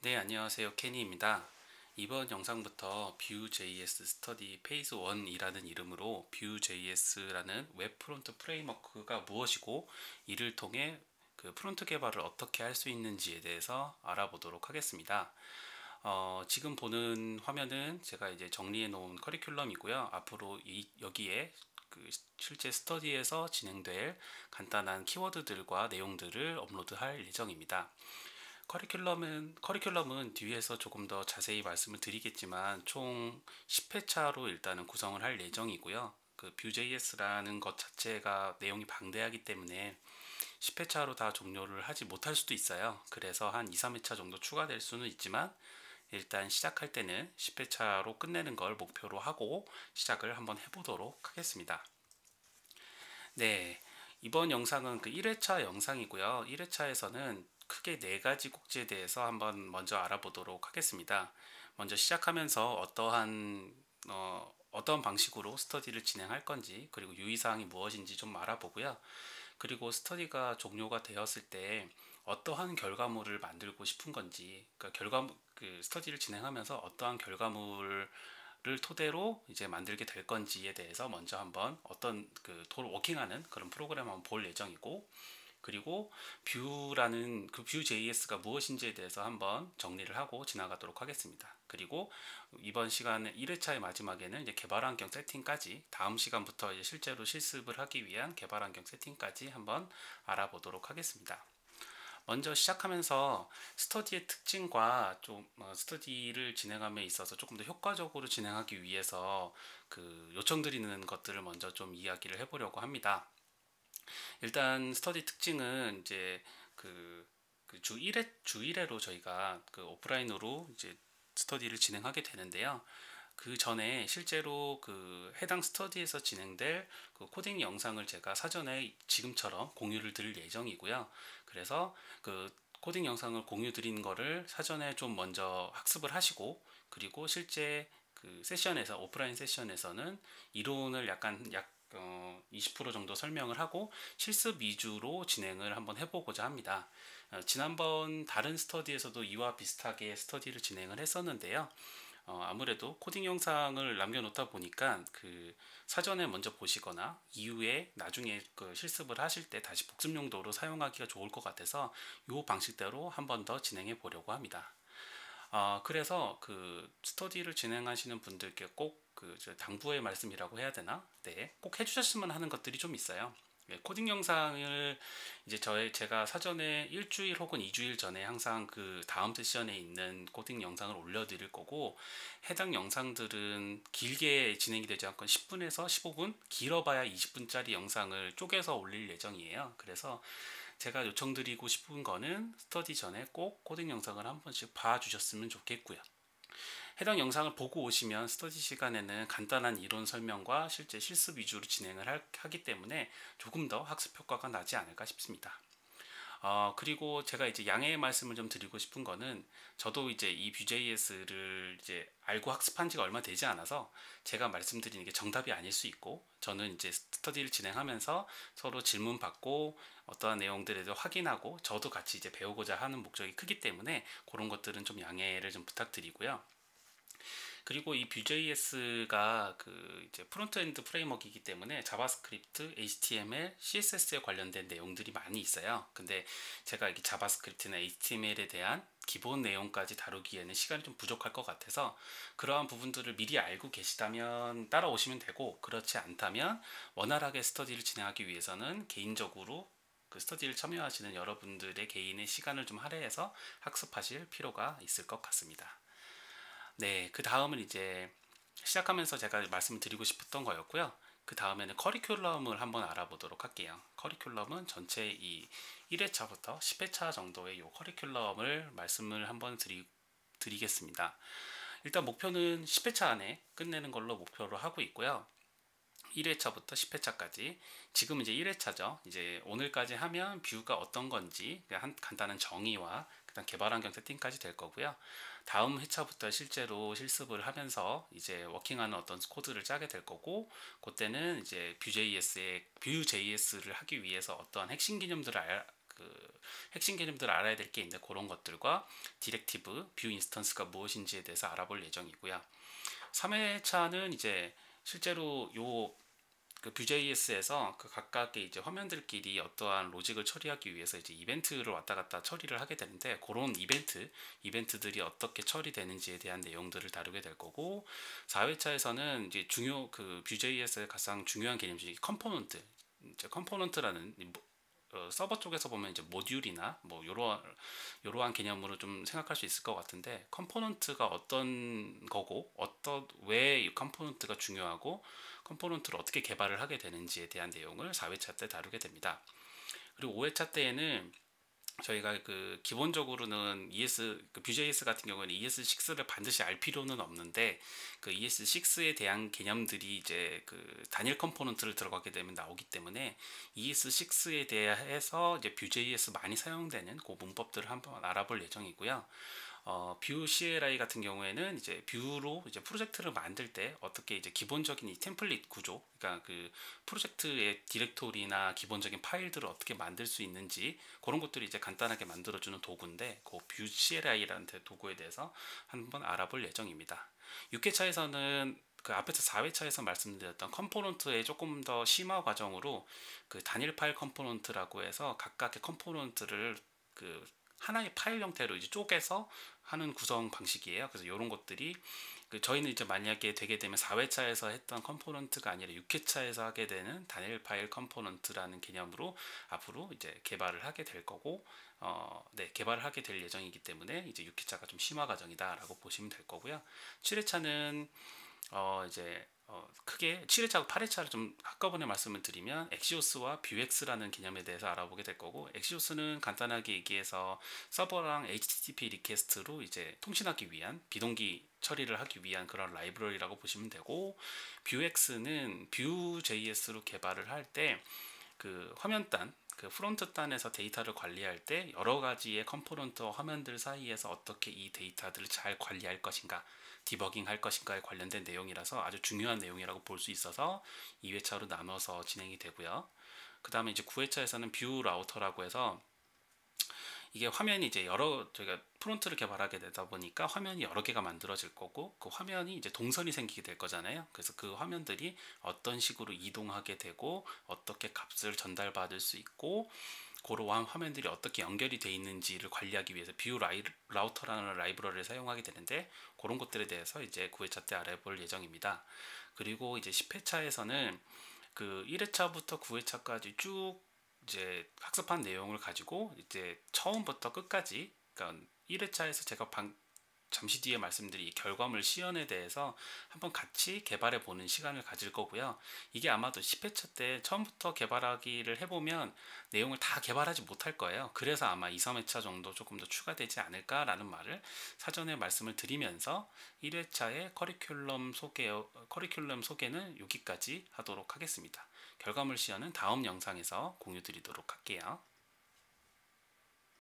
네, 안녕하세요. 케니입니다. 이번 영상부터 Vue.js 스터디 페이즈 1이라는 이름으로 Vue.js라는 웹 프론트 프레임워크가 무엇이고 이를 통해 그 프론트 개발을 어떻게 할 수 있는지에 대해서 알아보도록 하겠습니다. 지금 보는 화면은 제가 이제 정리해 놓은 커리큘럼이고요. 앞으로 여기에 그 실제 스터디에서 진행될 간단한 키워드들과 내용들을 업로드할 예정입니다. 커리큘럼은 뒤에서 조금 더 자세히 말씀을 드리겠지만 총 10회차로 일단은 구성을 할 예정이고요. 그 Vue.js라는 것 자체가 내용이 방대하기 때문에 10회차로 다 종료를 하지 못할 수도 있어요. 그래서 한 2, 3회차 정도 추가될 수는 있지만 일단 시작할 때는 10회차로 끝내는 걸 목표로 하고 시작을 한번 해보도록 하겠습니다. 네, 이번 영상은 그 1회차 영상이고요. 1회차에서는 크게 네 가지 꼭지에 대해서 한번 먼저 알아보도록 하겠습니다. 먼저 시작하면서 어떤 방식으로 스터디를 진행할 건지, 그리고 유의사항이 무엇인지 좀 알아보고요. 그리고 스터디가 종료가 되었을 때 어떠한 결과물을 만들고 싶은 건지, 그러니까 그 스터디를 진행하면서 어떠한 결과물을 토대로 이제 만들게 될 건지에 대해서 먼저 한번 어떤 워킹하는 그런 프로그램 한번 볼 예정이고, 그리고 뷰라는 그 Vue.js가 무엇인지에 대해서 한번 정리를 하고 지나가도록 하겠습니다. 그리고 이번 시간에 1회차의 마지막에는 이제 개발 환경 세팅까지, 다음 시간부터 이제 실제로 실습을 하기 위한 개발 환경 세팅까지 한번 알아보도록 하겠습니다. 먼저 시작하면서 스터디의 특징과 스터디를 진행함에 있어서 조금 더 효과적으로 진행하기 위해서 그 요청드리는 것들을 먼저 좀 이야기를 해보려고 합니다. 일단 스터디 특징은 이제 주 1회, 주 1회로 저희가 그 오프라인으로 이제 스터디를 진행하게 되는데요. 그 전에 실제로 그 해당 스터디에서 진행될 그 코딩 영상을 제가 사전에 지금처럼 공유를 드릴 예정이고요. 그래서 그 코딩 영상을 공유 드린 거를 사전에 좀 먼저 학습을 하시고, 그리고 실제 그 세션에서, 오프라인 세션에서는 이론을 20% 정도 설명을 하고 실습 위주로 진행을 한번 해보고자 합니다. 지난번 다른 스터디에서도 이와 비슷하게 스터디를 진행을 했었는데요. 아무래도 코딩 영상을 남겨놓다 보니까 그 사전에 먼저 보시거나 이후에 나중에 그 실습을 하실 때 다시 복습 용도로 사용하기가 좋을 것 같아서 이 방식대로 한번 더 진행해 보려고 합니다. 그래서 그 스터디를 진행하시는 분들께 꼭 그 당부의 말씀이라고 해야 되나? 네, 꼭 해주셨으면 하는 것들이 좀 있어요. 네, 코딩 영상을 이제 제가 사전에 일주일 혹은 2주일 전에 항상 그 다음 세션에 있는 코딩 영상을 올려드릴 거고, 해당 영상들은 길게 진행이 되지 않고 10분에서 15분, 길어봐야 20분짜리 영상을 쪼개서 올릴 예정이에요. 그래서 제가 요청드리고 싶은 거는 스터디 전에 꼭 코딩 영상을 한 번씩 봐주셨으면 좋겠고요. 해당 영상을 보고 오시면 스터디 시간에는 간단한 이론 설명과 실제 실습 위주로 진행을 하기 때문에 조금 더 학습 효과가 나지 않을까 싶습니다. 그리고 제가 이제 양해의 말씀을 좀 드리고 싶은 거는, 저도 이제 이 Vue.js를 이제 알고 학습한 지가 얼마 되지 않아서 제가 말씀드리는 게 정답이 아닐 수 있고, 저는 이제 스터디를 진행하면서 서로 질문 받고 어떠한 내용들에 대해서 확인하고 저도 같이 이제 배우고자 하는 목적이 크기 때문에 그런 것들은 좀 양해를 좀 부탁드리고요. 그리고 이 Vue.js가 그 이제 프론트엔드 프레임워크이기 때문에 자바스크립트, HTML, CSS에 관련된 내용들이 많이 있어요. 근데 제가 이 자바스크립트나 HTML에 대한 기본 내용까지 다루기에는 시간이 좀 부족할 것 같아서, 그러한 부분들을 미리 알고 계시다면 따라오시면 되고, 그렇지 않다면 원활하게 스터디를 진행하기 위해서는 개인적으로 그 스터디를 참여하시는 여러분들의 개인의 시간을 좀 할애해서 학습하실 필요가 있을 것 같습니다. 네, 그 다음은 이제 시작하면서 제가 말씀을 드리고 싶었던 거였고요. 그 다음에는 커리큘럼을 한번 알아보도록 할게요. 커리큘럼은 전체 이 1회차부터 10회차 정도의 이 커리큘럼을 말씀을 한번 드리겠습니다. 일단 목표는 10회차 안에 끝내는 걸로 목표로 하고 있고요. 1회차부터 10회차까지, 지금 이제 1회차죠. 이제 오늘까지 하면 뷰가 어떤 건지 간단한 정의와 그다음 개발 환경 세팅까지 될 거고요. 다음 회차부터 실제로 실습을 하면서 이제 워킹하는 어떤 코드를 짜게 될 거고, 그때는 이제 Vue.js를 하기 위해서 어떠한 핵심 개념들을 핵심 개념들을 알아야 될 게 있는데 그런 것들과 디렉티브, 뷰 인스턴스가 무엇인지에 대해서 알아볼 예정이고요. 3회차는 이제 실제로 Vue.js에서 그 각각의 이제 화면들끼리 어떠한 로직을 처리하기 위해서 이제 이벤트를 왔다 갔다 처리를 하게 되는데 그런 이벤트들이 어떻게 처리되는지에 대한 내용들을 다루게 될 거고 4회차에서는 이제 Vue.js의 가장 중요한 개념 중에 컴포넌트라는 서버 쪽에서 보면 이제 모듈이나 뭐 요러한 개념으로 좀 생각할 수 있을 것 같은데 컴포넌트가 어떤 거고 왜 이 컴포넌트가 중요하고 컴포넌트를 어떻게 개발을 하게 되는지에 대한 내용을 4회차 때 다루게 됩니다. 그리고 5회차 때에는 저희가 기본적으로는 Vue.js 같은 경우는 ES6를 반드시 알 필요는 없는데 그 ES6에 대한 개념들이 이제 단일 컴포넌트를 들어가게 되면 나오기 때문에 ES6에 대해서 이제 Vue.js 많이 사용되는 그 문법들을 한번 알아볼 예정이고요. 뷰 CLI 같은 경우에는 이제 뷰로 이제 프로젝트를 만들 때 어떻게 이제 기본적인 이 템플릿 구조, 그러니까 그 프로젝트의 디렉토리나 기본적인 파일들을 어떻게 만들 수 있는지 그런 것들이 이제 간단하게 만들어주는 도구인데 그 뷰 CLI라는 도구에 대해서 한번 알아볼 예정입니다. 6회차에서는 그 앞에서 4회차에서 말씀드렸던 컴포넌트의 조금 더 심화 과정으로 그 단일 파일 컴포넌트라고 해서 각각의 컴포넌트를 하나의 파일 형태로 이제 쪼개서 하는 구성 방식이에요. 그래서 이런 것들이 저희는 이제 만약에 되게 되면 4회차에서 했던 컴포넌트가 아니라 6회차에서 하게 되는 단일 파일 컴포넌트라는 개념으로 앞으로 이제 개발을 하게 될 거고, 개발을 하게 될 예정이기 때문에 이제 6회차가 좀 심화 과정이다라고 보시면 될 거고요. 7회차는 크게 7회차하고 8회차를 좀 한꺼번에 말씀을 드리면 엑시오스와 뷰엑스라는 개념에 대해서 알아보게 될 거고, 엑시오스는 간단하게 얘기해서 서버랑 HTTP 리퀘스트로 이제 통신하기 위한 비동기 처리를 하기 위한 그런 라이브러리라고 보시면 되고, 뷰엑스는 Vue.js로 개발을 할 때 화면단 프론트 단에서 데이터를 관리할 때 여러 가지의 컴포넌트와 화면들 사이에서 어떻게 이 데이터들을 잘 관리할 것인가, 디버깅 할 것인가에 관련된 내용이라서 아주 중요한 내용이라고 볼 수 있어서 2회차로 나눠서 진행이 되고요. 그 다음에 이제 9회차에서는 뷰 라우터라고 해서 이게 화면이 이제 저희가 프론트를 개발하게 되다 보니까 화면이 여러 개가 만들어질 거고 그 화면이 이제 동선이 생기게 될 거잖아요. 그래서 그 화면들이 어떤 식으로 이동하게 되고 어떻게 값을 전달받을 수 있고 그러한 화면들이 어떻게 연결이 되어 있는지를 관리하기 위해서 뷰 라우터라는 라이브러리를 사용하게 되는데 그런 것들에 대해서 이제 9회차 때 알아볼 예정입니다. 그리고 이제 10회차에서는 1회차부터 9회차까지 쭉 이제 학습한 내용을 가지고 이제 처음부터 끝까지, 그러니까 1회차에서 제가 잠시 뒤에 말씀드린 이 결과물 시연에 대해서 한번 같이 개발해 보는 시간을 가질 거고요. 이게 아마도 10회차 때 처음부터 개발하기를 해보면 내용을 다 개발하지 못할 거예요. 그래서 아마 2, 3회차 정도 조금 더 추가되지 않을까라는 말을 사전에 말씀을 드리면서 1회차의 커리큘럼 소개는 여기까지 하도록 하겠습니다. 결과물 시연은 다음 영상에서 공유 드리도록 할게요.